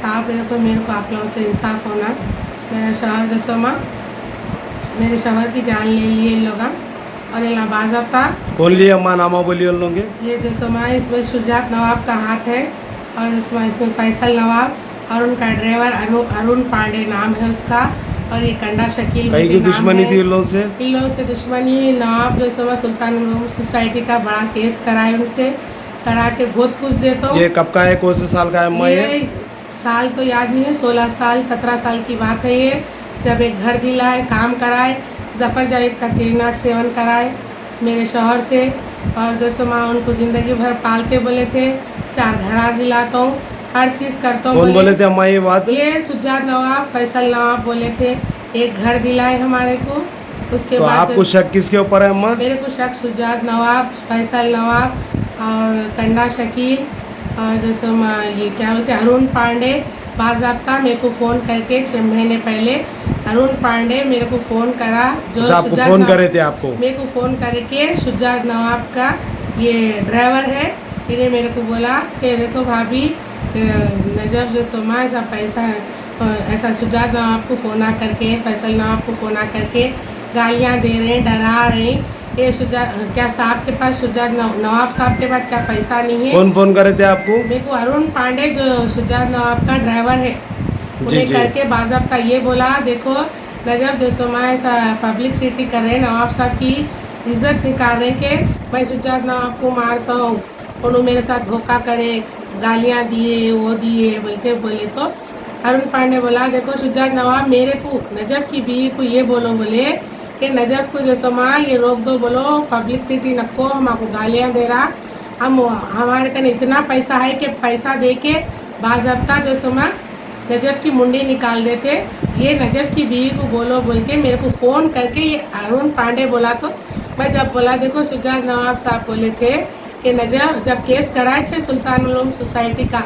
साहब देखो मेरे को आप लोगों से इंसाफ होना। मेरा शौहर जसोमा मेरे शौहर की जान ले लिए इन लोग और ये बाज़ाब्ता। कौन लिए अम्मा, नामा बोलिए उन लोग के? ये जसोमा इसमें शुजात नवाब का हाथ है और इसमें फैसल नवाब और उनका ड्राइवर अरुण पांडे नाम है उसका। और ये कंडा शकील कहीं की दुश्मनी थी इन लोगों से? इन लोगों से दुश्मनी। नवाब जसोमा सुल्तान सोसाइटी का बड़ा केस कराए उनसे, करा के बहुत कुछ देता हूँ। ये कब का है, कौन से साल का है अम्मा? ये साल तो याद नहीं है, 16 साल 17 साल की बात है ये। जब एक घर दिलाए, काम कराए, जफ़र जावेद का 307 कराए मेरे शौहर से। और जैसे माँ उनको ज़िंदगी भर पालते बोले थे, 4 घरा दिलाता हूँ, हर चीज़ करता हूँ। कौन बोले थे अम्मा ये बात? ये शुजात नवाब फैसल नवाब बोले थे, एक घर दिलाए हमारे को। उसके तो बाद आपको शक किसके ऊपर है अम्मा? मेरे को शक शुजात नवाब, फैसल नवाब और कंडा शकील और जैसे ये क्या बोलते हैं अरुण पांडे। बाज़ाब्ता मेरे को फ़ोन करके 6 महीने पहले अरुण पांडे मेरे को फ़ोन करा। जो आपको फ़ोन करे थे आपको? मेरे को फ़ोन करके शुजात नवाब का ये ड्राइवर है, इन्हें मेरे को बोला कि देखो भाभी नजब जो सोमा ऐसा पैसा ऐसा शुजात नवाब को फ़ोन करके, फैसल नवाब को फ़ोन करके गालियाँ दे रहे हैं, डरा रहे हैं। ये क्या साहब के पास शुजात नवाब साहब के पास क्या पैसा नहीं है? कौन फ़ोन करे थे आपको? मेरे को अरुण पांडे जो शुजात नवाब का ड्राइवर है, उन्हें करके बाज़ाब्ता ये बोला देखो नजब जसोमा ऐसा पब्लिसिटी कर रहे हैं, नवाब साहब की इज्जत निकाल रहे हैं कि मैं शुजात नवाब को मारता हूँ, उन्होंने मेरे साथ धोखा करे, गालियाँ दिए, वो दिए बोल के बोले। तो अरुण पांडे बोला देखो शुजात नवाब मेरे को नजब की बीवी को ये बोलो बोले कि नजब को जसोमा ये रोक दो, बोलो पब्लिसिटी नको, हमको गालियाँ दे रहा, हम हमारे कन इतना पैसा है कि पैसा दे के बाज़ाब्ता जसोमा नजब की मुंडी निकाल देते। ये नजब की बीवी को बोलो बोल के मेरे को फ़ोन करके ये अरुण पांडे बोला। तो मैं जब बोला देखो शुजात नवाब साहब बोले थे कि नजब जब केस कराए थे सुल्तान उलूम सोसाइटी का,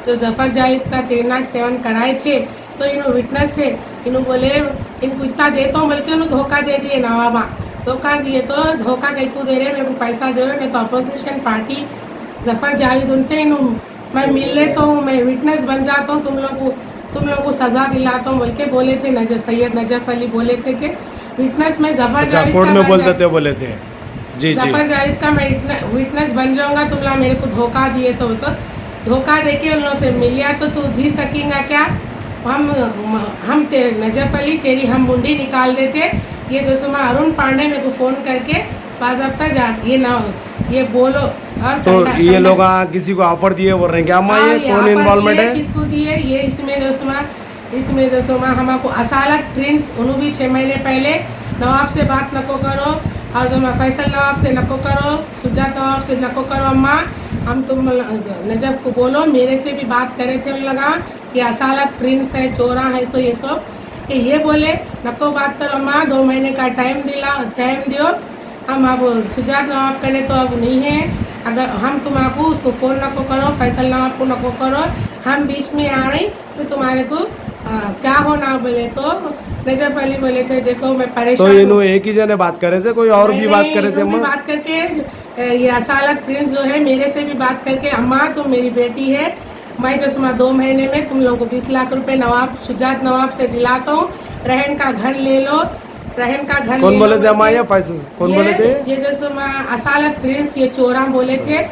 जो जफ़र जावेद का 307 कराए थे, तो इन्हों विटनेस थे, इन्हों बोले इनको इतना देता हूँ बल्कि उन्होंने धोखा दे दिए नवाबा, धोखा दिए। तो धोखा कहीं को दे रहे, मेरे को पैसा दे रहे, नहीं तो अपोजिशन पार्टी जफ़र जावेद उनसे इन्हों मैं मिल लेता हूँ, मैं विटनेस बन जाता हूँ, तुम लोगों को सज़ा दिलाता हूँ बोल के बोले थे। सैयद नजफ अली बोले थे कि विटनेस में जफ़र जावेद कोर्ट में बोल देते बोले थे जी जफ़र जावेद का मैं विटनेस बन जाऊँगा, तुम लोग मेरे को धोखा दिए तो धोखा दे के उन लोगों से मिल लिया तो तू जी सकेंगा क्या? हम नजफ अली तेरी हम मुंडी निकाल देते। ये दोस्तों मैं अरुण पांडे मेरे को फ़ोन करके बाज़ाब्ता जा ये ना ये बोलो। और तो ये लोग किसी को ऑफर दिए बोल रहे हैं क्या अम्मा? ये कौन इन्वॉल्वमेंट है? किसको दिए ये इसमें दोस्तों हमको असालत प्रिंस उन्होंने भी 6 महीने पहले नवाब से बात नको करो और जो फैसल नवाब से नको करो, शुजात नवाब से नको करो अम्मा, हम तुम नजब को बोलो मेरे से भी बात करे थे उन लगा कि असालत प्रिंस है, चोरा है, सो ये सब कि ये बोले नको बात करो अम्मा, 2 महीने का टाइम दियो, हम अब शुजात नवाब करने तो अब नहीं है, अगर हम तुम्हारा उसको फ़ोन नको करो, फैसल नवाब को नको करो, हम बीच में आ रही तो तुम्हारे को क्या होना बोले। तो नजफ अली बोले थे देखो मैं परेशान। तो ये एक ही जने बात करे थे, कोई और भी बात करे थे? बात करके ये असालत प्रिंस जो है मेरे से भी बात करके अम्मा तुम मेरी बेटी है, मैं जसमा 2 महीने में तुम लोगों को 20 लाख रुपए नवाब शुजात नवाब से दिलाता हूँ, रहन का घर ले लो, रहन का घर। कौन बोले थे अम्मा? ये पैसे कौन बोले थे? ये जसमा असालत प्रिंस ये चोरा बोले थे।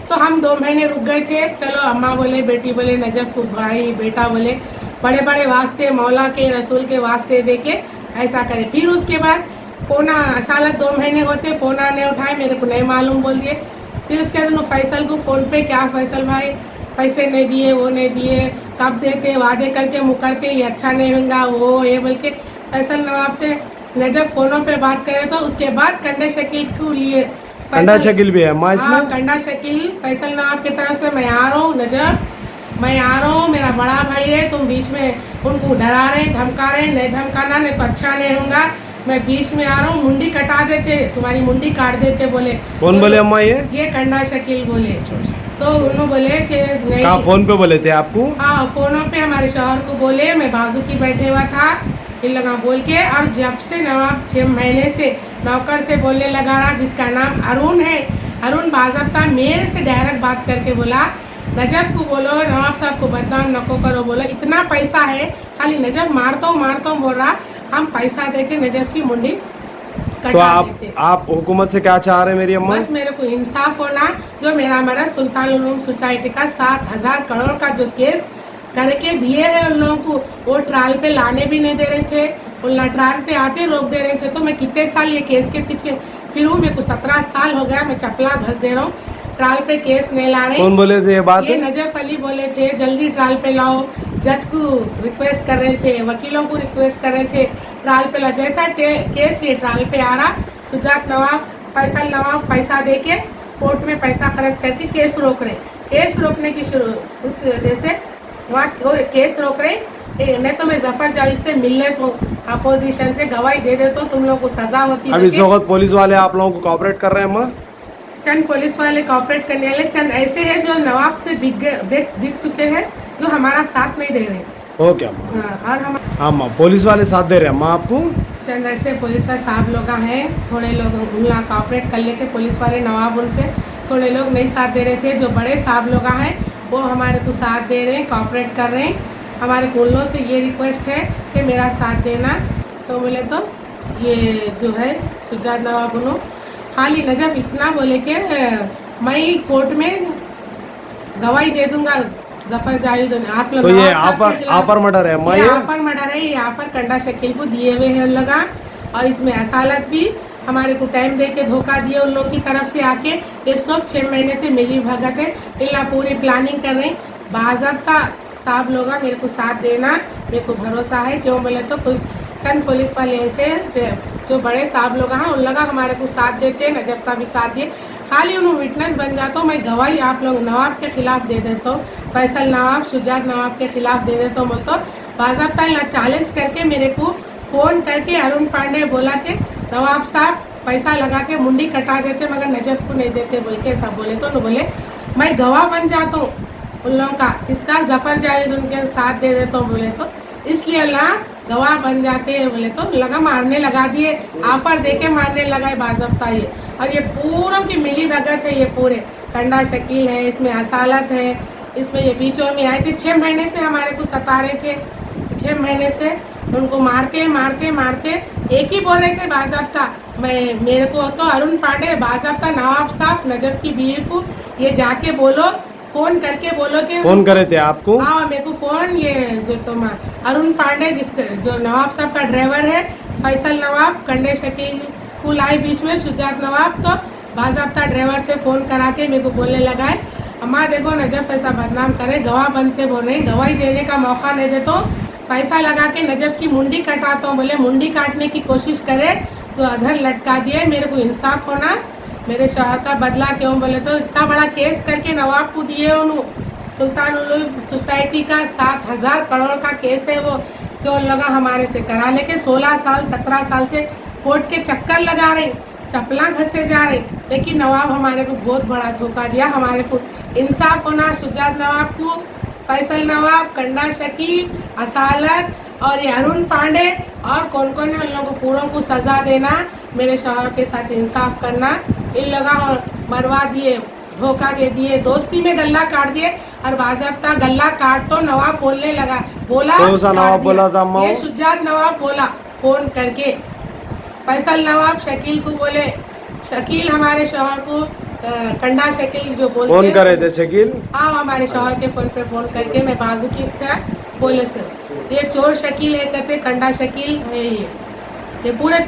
तो हम 2 महीने रुक गए थे। चलो अम्मा बोले, बेटी बोले, नजफ को भाई बेटा बोले बड़े बड़े वास्ते मौला के रसूल के वास्ते दे के ऐसा करे। फिर उसके बाद फ़ोन असालत 2 महीने होते फ़ोन नहीं उठाए, मेरे को नहीं मालूम बोल दिए। फिर उसके बाद उन्होंने फैसल को फ़ोन पे क्या फैसल भाई पैसे नहीं दिए, वो नहीं दिए, कब देते, वादे करके मुकरते, ये अच्छा नहीं होगा वो ये बोल के फैसल नवाब से नजब फ़ोनों पे बात करे। तो उसके बाद कंडा शकील को लिए कंडा शकील भी है माँ इसमें? कंडा शकील फैसल नवाब की तरफ से मैं आ रहा हूँ नजब, मैं आ रहा हूँ, मेरा बड़ा भाई है, तुम बीच में उनको डरा रहे धमका रहे, नहीं धमकाना नहीं तो अच्छा नहीं होगा, मैं बीच में आ रहा हूँ, मुंडी कटा देते, तुम्हारी मुंडी काट देते बोले। कौन बोले अम्मा? ये कंडा शकील बोले। तो उन्होंने बोले कि नहीं। कहाँ फ़ोन पे बोले थे आपको? हाँ फ़ोनों पे हमारे शौहर को बोले, मैं बाजू की बैठे हुआ था इन लगा बोल के। और जब से नवाब 6 महीने से नौकर से बोलने लगा रहा जिसका नाम अरुण है, अरुण बाज़ाब्ता मेरे से डायरेक्ट बात करके बोला नजफ को बोलो नवाब साहब को बदनाम नको करो बोलो, इतना पैसा है खाली नजफ मारता हूँ बोल रहा, हम पैसा दे के नजफ की मुंडी तो कटा देते। आप हुकूमत से क्या चाह रहे हैं मेरी अम्मा? बस मेरे को इंसाफ होना, जो मेरा मर्द सुल्तान उलूम सोसाइटी का 7,000 करोड़ का जो केस करके दिए है उन लोगों को, वो ट्रायल पे लाने भी नहीं दे रहे थे, उन ट्रायल पे आते रोक दे रहे थे। तो मैं कितने साल ये केस के पीछे फिर हूँ, मेरे को 17 साल हो गया, मैं चपला घस दे रहा हूँ, ट्रायल पे केस नहीं ला रहे। कौन बोले थे ये बात? ये नजफ अली बोले थे जल्दी ट्रायल पे लाओ, जज को रिक्वेस्ट कर रहे थे, वकीलों को रिक्वेस्ट कर रहे थे ट्रायल पे लाओ। जैसा केस ये ट्रायल पे आ रहा, शुजात नवाब फैसल नवाब पैसा दे के कोर्ट में पैसा खर्च करके केस रोक रहे, केस रोकने की शुरू उस वजह से वहाँ केस रोक रहे। नहीं तो मैं जफर जावेद से मिलने तो अपोजिशन से गवाही दे देता हूँ, तुम लोगों को सजा होती। अब इस वक्त पुलिस वाले आप लोगों को कोऑपरेट कर रहे हैं अम्मा? चंद पुलिस वाले कोऑपरेट करने वाले चंद ऐसे हैं जो नवाब से बिक चुके हैं, जो हमारा साथ नहीं दे रहे। ओके अम्मा। और हम अम्मा पुलिस वाले साथ दे रहे हैं अम्मा आपको? चंद ऐसे पुलिस वाले साहब लोग हैं, थोड़े लोग उनका कोऑपरेट कर लेके पुलिस वाले नवाब उनसे थोड़े लोग नहीं साथ दे रहे थे। जो बड़े साहब लोग हैं वो हमारे को साथ दे रहे हैं, कोऑपरेट कर रहे हैं। हमारे कुल्लों से ये रिक्वेस्ट है कि मेरा साथ देना। तो बोले तो ये जो है शुजात नवाब उन्हों खाली नजफ इतना बोले कि मैं कोर्ट में गवाही दे दूंगा जफर जावेद। आप लोग तो ये ऑफर मर्डर है अम्मा? ये ऑफर मर्डर है, ये ऑफर कंडा शकील को दिए हुए हैं उन लोग, और इसमें असालत भी हमारे को टाइम दे के धोखा दिए उन लोगों की तरफ से आके। ये सब 6 महीने से मिली भगत है, इल्ला पूरी प्लानिंग कर रहे हैं। बाज़ाब्ता साहब लोग मेरे को साथ देना, मेरे को भरोसा है। क्यों बोले तो कुछ चंद पुलिस वाले ऐसे जो बड़े साहब लोग हैं उन लोग हमारे को साथ देते हैं, नजफ का भी साथ दिए। खाली उन्होंने विटनेस बन जाता हूँ, मैं गवाही आप लोग नवाब के खिलाफ दे देता हूँ, फैसल नवाब शुजात नवाब के खिलाफ दे देता हूँ। बोलता बाज़ाब्ता चैलेंज करके मेरे को फ़ोन करके अरुण पांडे बोला कि नवाब साहब पैसा लगा के मुंडी कटा देते मगर नजफ को नहीं देते बोल के सब बोले। तो बोले मैं गवाह बन जाता हूँ उन लोगों का, इसका जफर जावेद उनके साथ दे देता हूँ बोले। तो इसलिए अल्लाह गवाह बन जाते हैं बोले। तो लगा मारने लगा दिए, ऑफर दे के मारने लगा बाज़ाब्ता ये। और ये पूरों की मिली भगत है, ये पूरे कंडा शकील है, इसमें असालत है, इसमें ये बीचों में आए थे। 6 महीने से हमारे को सता रहे थे, 6 महीने से उनको मारते मारते मारते एक ही बोल रहे थे बाज़ाब्ता मैं मेरे को तो अरुण पांडे बाज़ाब्ता नवाब साहब नजफ की बीवी को ये जाके बोलो, फोन करके बोलो कि फोन करे थे आपको? हाँ मेरे को फोन ये जो अरुण पांडे जिसका जो नवाब साहब का ड्राइवर है, फैसल नवाब कंडे शकील को लाई बीच में शुजात नवाब, तो बाज़ाब्ता ड्राइवर से फ़ोन करा के मेरे को बोलने लगा है अम्मा देखो नजफ ऐसा बदनाम करे, गवाह बनते बोल रहे हैं, गवाही देने का मौका नहीं देता हूँ, पैसा लगा के नजफ की मुंडी कटाता हूँ। बोले मुंडी काटने की कोशिश करे तो अधर लटका दिए। मेरे को इंसाफ होना, मेरे शौहर का बदला। क्यों बोले तो इतना बड़ा केस करके नवाब को दिए उन्होंने, सुल्तान उलूम सोसाइटी का 7,000 करोड़ का केस है वो, जो उन लोग हमारे से करा लेके 16 साल 17 साल से कोर्ट के चक्कर लगा रहे, चपला घसे जा रहे। लेकिन नवाब हमारे को बहुत बड़ा धोखा दिया। हमारे को इंसाफ होना, शुजात नवाब को, फैसल नवाब, कंडा शकील, असालत और ये अरुण पांडे और कौन कौन है उन लोगों को पूरों को सज़ा देना, मेरे शौहर के साथ इंसाफ करना। इन लोग मरवा दिए, धोखा दे दिए, दोस्ती में गल्ला काट दिए। और बाज़ाब्ता गल्ला काट तो नवाब बोलने लगा, बोला कौन सा नवाब बोला था अम्मा? ये शुजात नवाब बोला फ़ोन करके। फैसल नवाब शकील को बोले, शकील हमारे शौहर को कंडा शकील जो बोलते फोन करे थे शकील? हाँ हमारे शौहर के फ़ोन पे फ़ोन करके मैं बाजू की इसका बोले सर ये चोर शकील है, कहते कंडा शकील है, ये पूरे